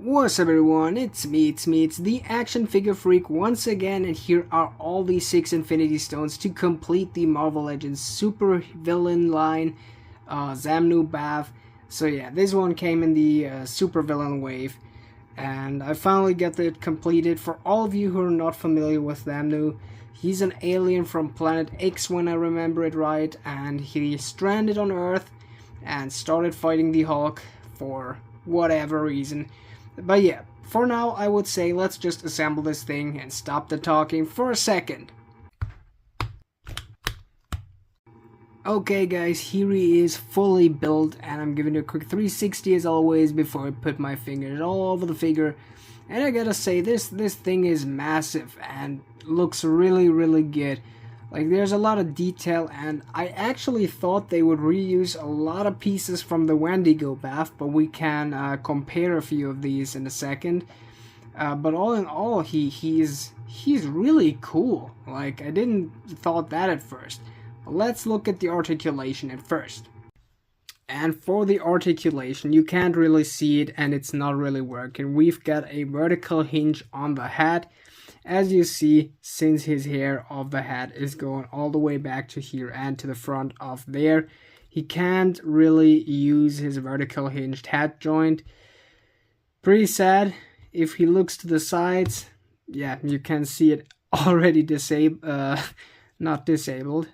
What's up everyone, it's the action figure freak once again, and here are all the 6 Infinity Stones to complete the Marvel Legends super villain line, Xemnu BAF. So yeah, this one came in the super villain wave, and I finally got it completed. For all of you who are not familiar with Xemnu, he's an alien from planet X when I remember it right, and he stranded on Earth and started fighting the Hulk for whatever reason. But yeah, for now I would say let's just assemble this thing and stop the talking for a second. Okay guys, here he is fully built, and I'm giving it a quick 360 as always before I put my fingers all over the figure. And I gotta say, this thing is massive and looks really good. Like, there's a lot of detail, and I actually thought they would reuse a lot of pieces from the Wendigo BAF, but we can compare a few of these in a second. But all in all, he's really cool. Like, I didn't thought that at first. But let's look at the articulation at first. And for the articulation, you can't really see it, and it's not really working. We've got a vertical hinge on the head. As you see, since his hair of the head is going all the way back to here and to the front of there, he can't really use his vertical hinged head joint. Pretty sad. If he looks to the sides, yeah, you can see it already disassembled.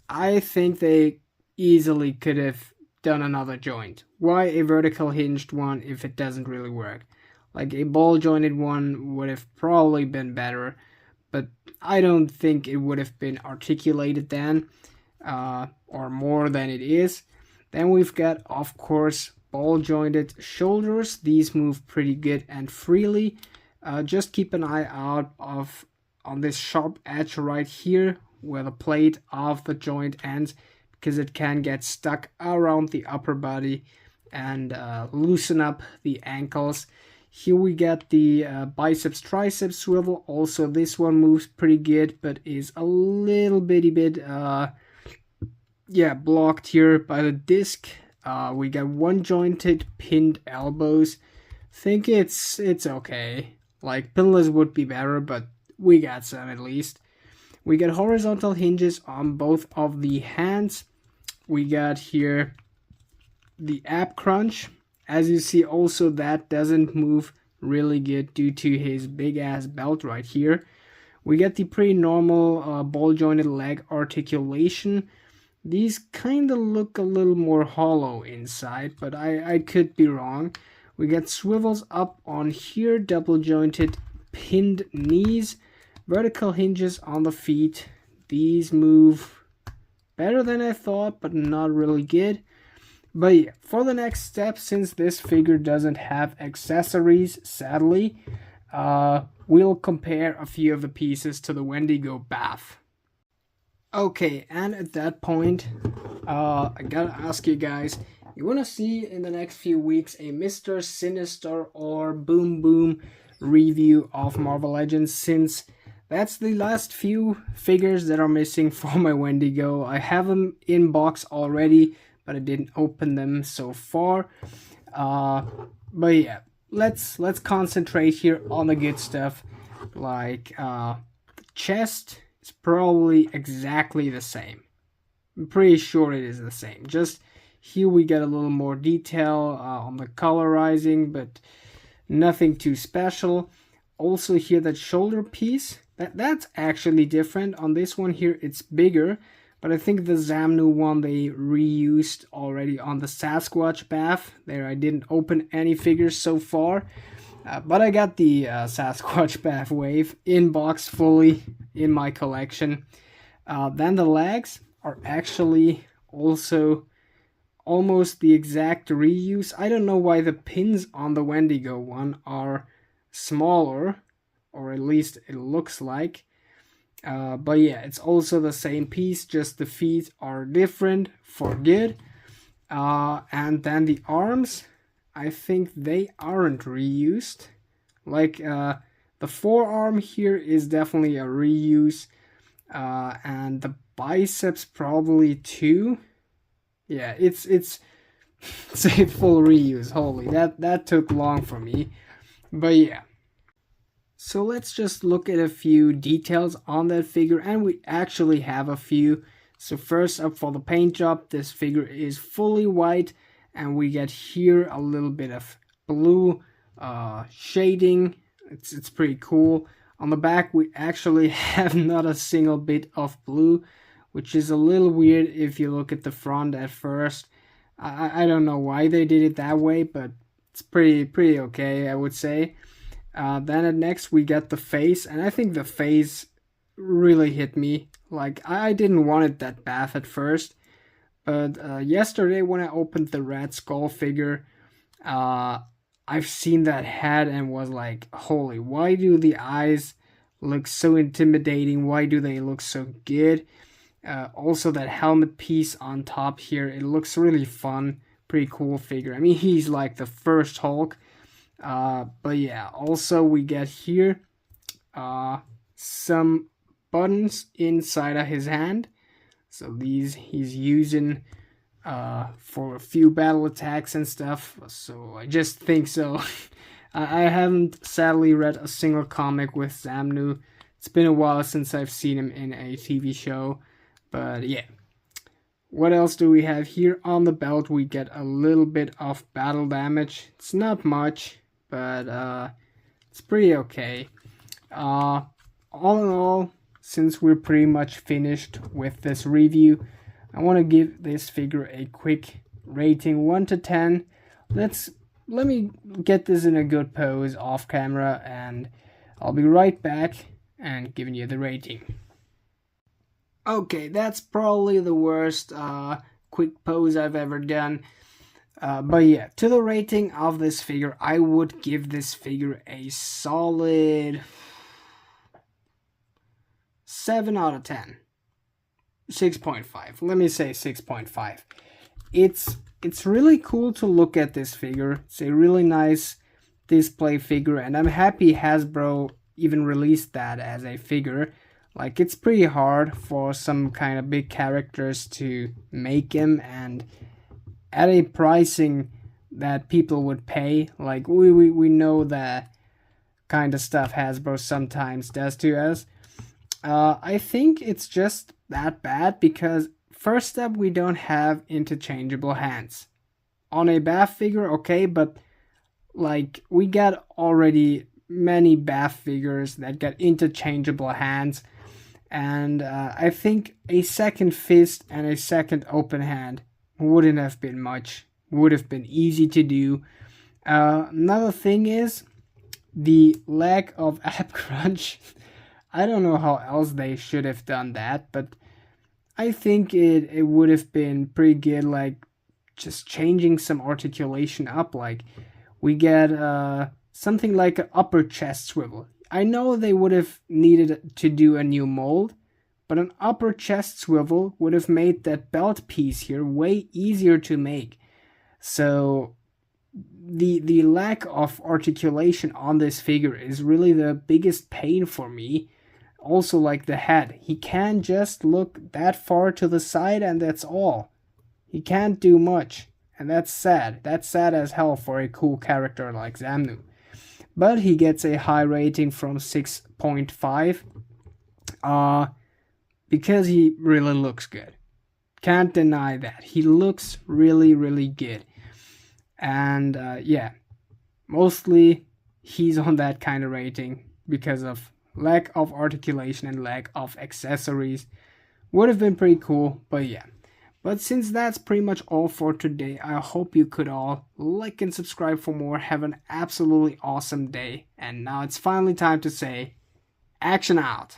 I think they easily could have done another joint. Why a vertical hinged one if it doesn't really work? Like, a ball jointed one would have probably been better, but I don't think it would have been articulated then, or more than it is. Then we've got, of course, ball jointed shoulders. These move pretty good and freely. Just keep an eye out on this sharp edge right here where the plate of the joint ends, because it can get stuck around the upper body and loosen up the ankles. Here we get the biceps triceps swivel. Also, this one moves pretty good, but is a little bitty bit blocked here by the disc. We got one jointed pinned elbows. Think it's okay. Like, pinless would be better, but we got some at least. We got horizontal hinges on both of the hands. We got here the ab crunch. As you see, also that doesn't move really good due to his big ass belt right here. We get the pretty normal ball jointed leg articulation. These kind of look a little more hollow inside, but I could be wrong. We get swivels up on here, double jointed pinned knees, vertical hinges on the feet. These move better than I thought, but not really good. But yeah, for the next step, since this figure doesn't have accessories, sadly, we'll compare a few of the pieces to the Wendigo BAF. Okay, and at that point, I gotta ask you guys, you wanna see in the next few weeks a Mr. Sinister or Boom Boom review of Marvel Legends, since that's the last few figures that are missing for my Wendigo. I have them in box already, but I didn't open them so far. But yeah, let's concentrate here on the good stuff. Like, the chest is probably exactly the same. I'm pretty sure it is the same. Just here we get a little more detail on the colorizing, but nothing too special. Also here, that shoulder piece, that's actually different. On this one here, it's bigger. But I think the Xemnu one they reused already on the Sasquatch BAF. There, I didn't open any figures so far. But I got the Sasquatch BAF wave in box fully in my collection. Then the legs are actually also almost the exact reuse. I don't know why the pins on the Wendigo one are smaller, or at least it looks like. But yeah, it's also the same piece, just the feet are different for good. And then the arms, I think they aren't reused. Like, the forearm here is definitely a reuse. And the biceps probably too. Yeah, it's say full reuse. Holy, that took long for me. But yeah. So let's just look at a few details on that figure, and we actually have a few. So first up, for the paint job, this figure is fully white, and we get here a little bit of blue shading. It's pretty cool. On the back, we actually have not a single bit of blue, which is a little weird if you look at the front at first. I don't know why they did it that way, but it's pretty okay, I would say. Then at next we get the face, and I think the face really hit me. Like, I didn't want it that BAF at first, but yesterday when I opened the Red Skull figure, I've seen that head and was like, holy, why do the eyes look so intimidating? Why do they look so good? Also that helmet piece on top here, it looks really fun. Pretty cool figure. I mean, he's like the first Hulk. But yeah, also we get here some buttons inside of his hand. So these he's using for a few battle attacks and stuff. So I just think so. I haven't sadly read a single comic with Xemnu. It's been a while since I've seen him in a TV show. But yeah. What else do we have here? On the belt we get a little bit of battle damage. It's not much, but it's pretty okay. All in all, since we're pretty much finished with this review, I want to give this figure a quick rating 1 to 10. Let me get this in a good pose off camera, and I'll be right back and giving you the rating. Okay, that's probably the worst quick pose I've ever done. But yeah, to the rating of this figure, I would give this figure a solid 7 out of 10. 6.5. Let me say 6.5. It's really cool to look at this figure. It's a really nice display figure, and I'm happy Hasbro even released that as a figure. Like, it's pretty hard for some kind of big characters to make him, and at a pricing that people would pay. Like, we know that kind of stuff Hasbro sometimes does to us. I think it's just that bad because, first up, we don't have interchangeable hands. On a BAF figure, okay, but like, we got already many BAF figures that got interchangeable hands. And I think a second fist and a second open hand wouldn't have been much. Would have been easy to do. Another thing is the lack of ab crunch. I don't know how else they should have done that, but I think it would have been pretty good, like just changing some articulation up. Like, we get something like an upper chest swivel. I know they would have needed to do a new mold, but an upper chest swivel would have made that belt piece here way easier to make. So the lack of articulation on this figure is really the biggest pain for me. Also, like the head, he can just look that far to the side and that's all. He can't do much, and that's sad. That's sad as hell for a cool character like Xemnu. But he gets a high rating from 6.5 because he really looks good. Can't deny that. He looks really, really good. And yeah, mostly he's on that kind of rating because of lack of articulation and lack of accessories. Would have been pretty cool, but yeah. But since that's pretty much all for today, I hope you could all like and subscribe for more. Have an absolutely awesome day. And now it's finally time to say, action out.